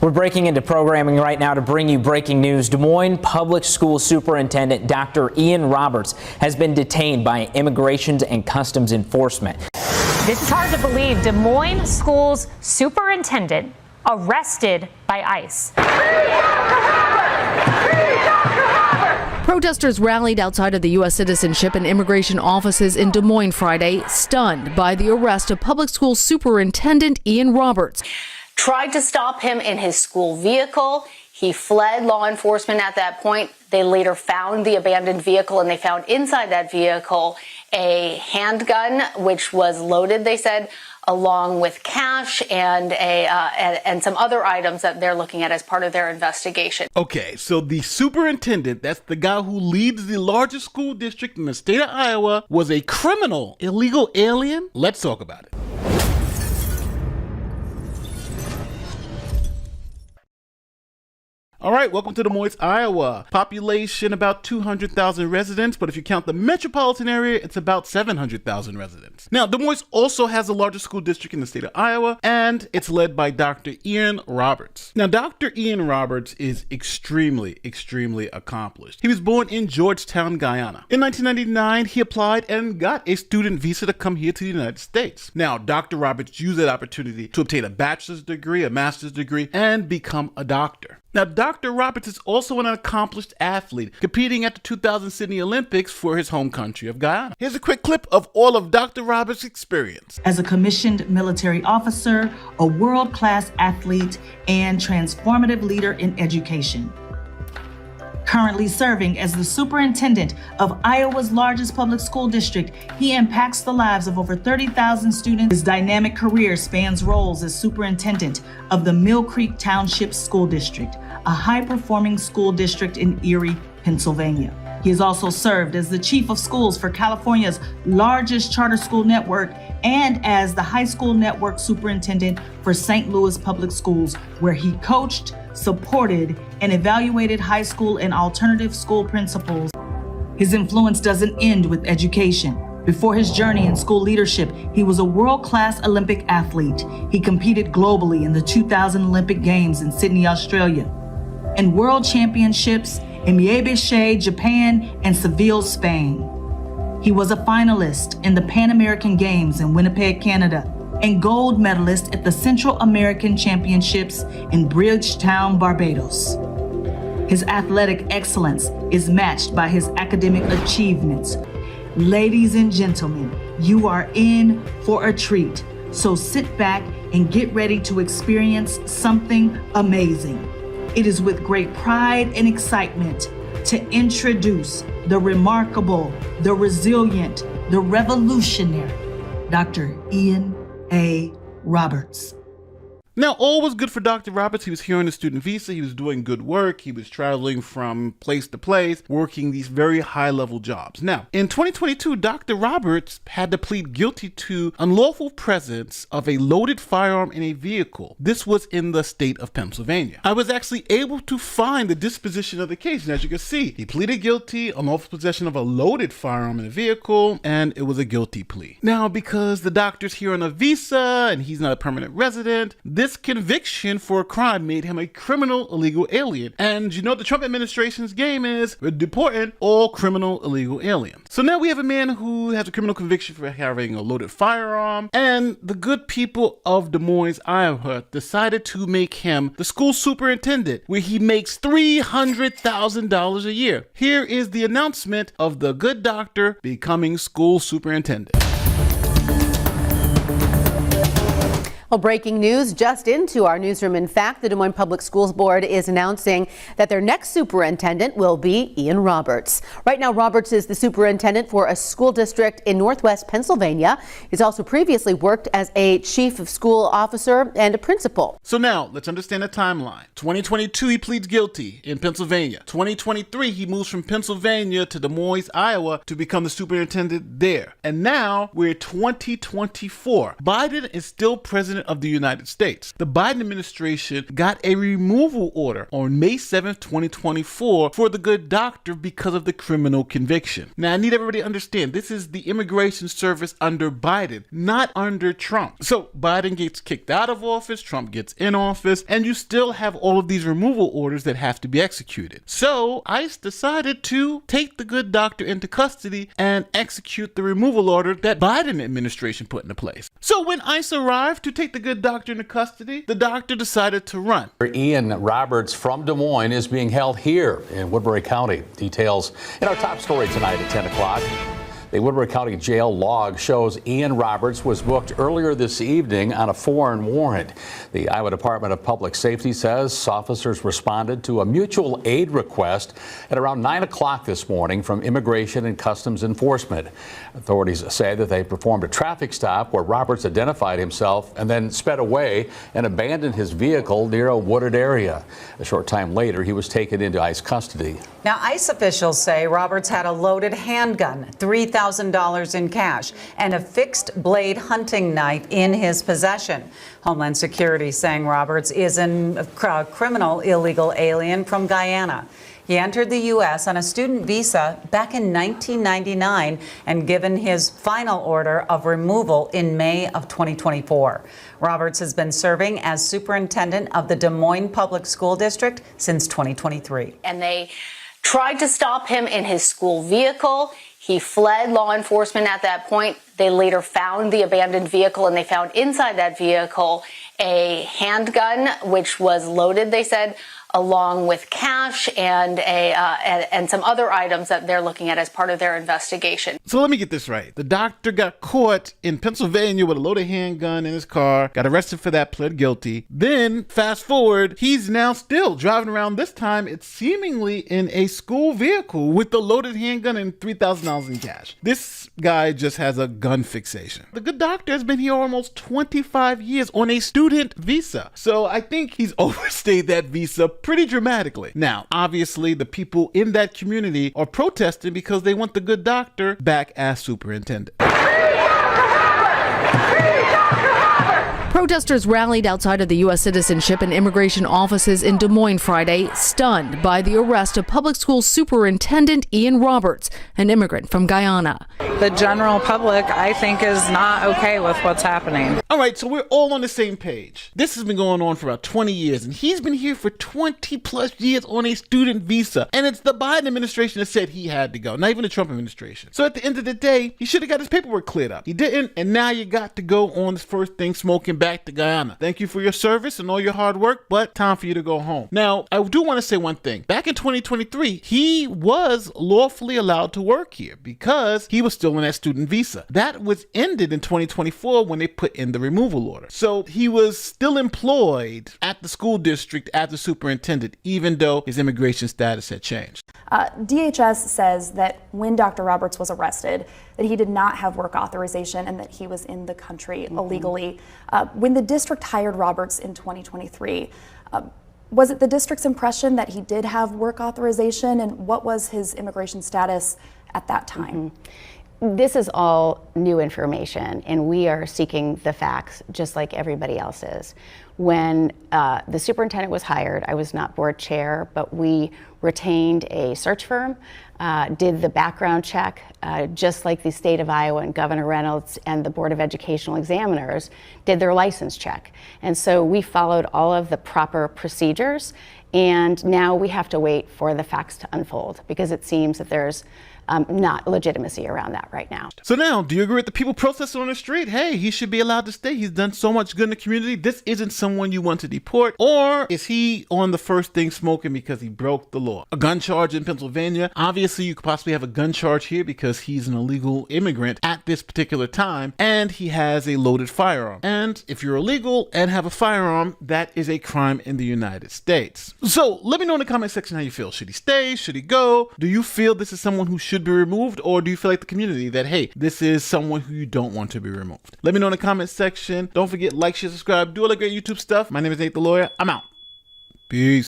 We're breaking into programming right now to bring you breaking news. Des Moines Public School Superintendent Dr. Ian Roberts has been detained by Immigration and Customs Enforcement. This is hard to believe. Des Moines Schools Superintendent arrested by ICE. Protesters rallied outside of the U.S. Citizenship and Immigration offices in Des Moines Friday, stunned by the arrest of Public School Superintendent Ian Roberts. Tried to stop him in his school vehicle. He fled law enforcement at that point. They later found the abandoned vehicle, and they found inside that vehicle a handgun, which was loaded, they said, along with cash and some other items that they're looking at as part of their investigation. Okay, so the superintendent, that's the guy who leads the largest school district in the state of Iowa, was a criminal, illegal alien? Let's talk about it. All right, welcome to Des Moines, Iowa. Population about 200,000 residents, but if you count the metropolitan area, it's about 700,000 residents. Now, Des Moines also has the largest school district in the state of Iowa, and it's led by Dr. Ian Roberts. Now, Dr. Ian Roberts is extremely accomplished. He was born in Georgetown, Guyana. In 1999, he applied and got a student visa to come here to the United States. Now, Dr. Roberts used that opportunity to obtain a bachelor's degree, a master's degree, and become a doctor. Now, Dr. Roberts is also an accomplished athlete, competing at the 2000 Sydney Olympics for his home country of Guyana. Here's a quick clip of all of Dr. Roberts' experience. As a commissioned military officer, a world-class athlete, and transformative leader in education. Currently serving as the superintendent of Iowa's largest public school district, he impacts the lives of over 30,000 students. His dynamic career spans roles as superintendent of the Mill Creek Township School District, a high-performing school district in Erie, Pennsylvania. He has also served as the chief of schools for California's largest charter school network and as the high school network superintendent for St. Louis Public Schools, where he coached, supported, and evaluated high school and alternative school principals. His influence doesn't end with education. Before his journey in school leadership, he was a world-class Olympic athlete. He competed globally in the 2000 Olympic Games in Sydney, Australia, and World Championships in Miebe, Japan, and Seville, Spain. He was a finalist in the Pan American Games in Winnipeg, Canada, and gold medalist at the Central American Championships in Bridgetown, Barbados. His athletic excellence is matched by his academic achievements. Ladies and gentlemen, you are in for a treat. So sit back and get ready to experience something amazing. It is with great pride and excitement to introduce the remarkable, the resilient, the revolutionary, Dr. Ian A. Roberts. Now, all was good for Dr. Roberts. He was here on a student visa. He was doing good work. He was traveling from place to place, working these very high-level jobs. Now, in 2022, Dr. Roberts had to plead guilty to unlawful presence of a loaded firearm in a vehicle. This was in the state of Pennsylvania. I was actually able to find the disposition of the case, and as you can see, he pleaded guilty, unlawful possession of a loaded firearm in a vehicle, and it was a guilty plea. Now, because the doctor's here on a visa and he's not a permanent resident, this conviction for a crime made him a criminal illegal alien. And you know what the Trump administration's game is? We're deporting all criminal illegal aliens. So now we have a man who has a criminal conviction for having a loaded firearm, and the good people of Des Moines, Iowa decided to make him the school superintendent, where he makes $300,000 a year. Here is the announcement of the good doctor becoming school superintendent. Well, breaking news just into our newsroom. In fact, the Des Moines Public Schools Board is announcing that their next superintendent will be Ian Roberts. Right now, Roberts is the superintendent for a school district in Northwest Pennsylvania. He's also previously worked as a chief of school officer and a principal. So now, let's understand the timeline. 2022, he pleads guilty in Pennsylvania. 2023, he moves from Pennsylvania to Des Moines, Iowa to become the superintendent there. And now, we're 2024. Biden is still president President of the United States. The Biden administration got a removal order on May 7th, 2024 for the good doctor because of the criminal conviction. Now, I need everybody to understand, this is the immigration service under Biden, not under Trump. So Biden gets kicked out of office, Trump gets in office, and you still have all of these removal orders that have to be executed. So ICE decided to take the good doctor into custody and execute the removal order that Biden administration put into place. So when ICE arrived to take the good doctor into custody, the doctor decided to run. Ian Roberts from Des Moines is being held here in Woodbury County. Details in our top story tonight at 10 o'clock. The Woodbury County Jail log shows Ian Roberts was booked earlier this evening on a foreign warrant. The Iowa Department of Public Safety says officers responded to a mutual aid request at around 9 o'clock this morning from Immigration and Customs Enforcement. Authorities say that they performed a traffic stop where Roberts identified himself and then sped away and abandoned his vehicle near a wooded area. A short time later, he was taken into ICE custody. Now, ICE officials say Roberts had a loaded handgun, $3,000 in cash, and a fixed blade hunting knife in his possession. Homeland Security saying Roberts is a criminal illegal alien from Guyana. He entered the U.S. on a student visa back in 1999 and given his final order of removal in May of 2024. Roberts has been serving as superintendent of the Des Moines Public School District since 2023. And they tried to stop him in his school vehicle. He fled law enforcement at that point. They later found the abandoned vehicle, and they found inside that vehicle a handgun, which was loaded, they said, along with cash and some other items that they're looking at as part of their investigation. So let me get this right. The doctor got caught in Pennsylvania with a loaded handgun in his car, got arrested for that, pled guilty. Then, fast forward, he's now still driving around. This time, it's seemingly in a school vehicle with the loaded handgun and $3,000 in cash. This guy just has a gun fixation. The good doctor has been here almost 25 years on a student visa. So I think he's overstayed that visa pretty dramatically. Now, obviously, the people in that community are protesting because they want the good doctor back as superintendent. Protesters rallied outside of the U.S. Citizenship and Immigration offices in Des Moines Friday, stunned by the arrest of public school superintendent Ian Roberts, an immigrant from Guyana. The general public, I think, is not okay with what's happening. All right, so we're all on the same page. This has been going on for about 20 years, and he's been here for 20 plus years on a student visa. And it's the Biden administration that said he had to go, not even the Trump administration. So at the end of the day, he should have got his paperwork cleared up. He didn't, and now you got to go on this first thing smoking back to Guyana. Thank you for your service and all your hard work, but time for you to go home. Now, I do want to say one thing. Back in 2023, he was lawfully allowed to work here because he was still on that student visa. That was ended in 2024 when they put in the removal order. So he was still employed at the school district as a superintendent, even though his immigration status had changed. DHS says that when Dr. Roberts was arrested, that he did not have work authorization and that he was in the country illegally. When the district hired Roberts in 2023, was it the district's impression that he did have work authorization, and what was his immigration status at that time? This is all new information, and we are seeking the facts just like everybody else is. When the superintendent was hired, I was not board chair, but we retained a search firm, did the background check, just like the state of Iowa and Governor Reynolds and the Board of Educational Examiners did their license check. And so we followed all of the proper procedures, and now we have to wait for the facts to unfold because it seems that there's not legitimacy around that right now. So now, do you agree with the people protesting on the street? Hey, he should be allowed to stay. He's done so much good in the community. This isn't someone you want to deport. Or is he on the first thing smoking because he broke the law? A gun charge in Pennsylvania. Obviously, you could possibly have a gun charge here because he's an illegal immigrant at this particular time, and he has a loaded firearm. And if you're illegal and have a firearm, that is a crime in the United States. So let me know in the comment section how you feel. Should he stay? Should he go? Do you feel this is someone who should be removed, or do you feel like the community that, hey, this is someone who you don't want to be removed? Let me know in the comment section. Don't forget, like, share, subscribe, do all the great YouTube stuff. My name is Nate the Lawyer. I'm out. Peace.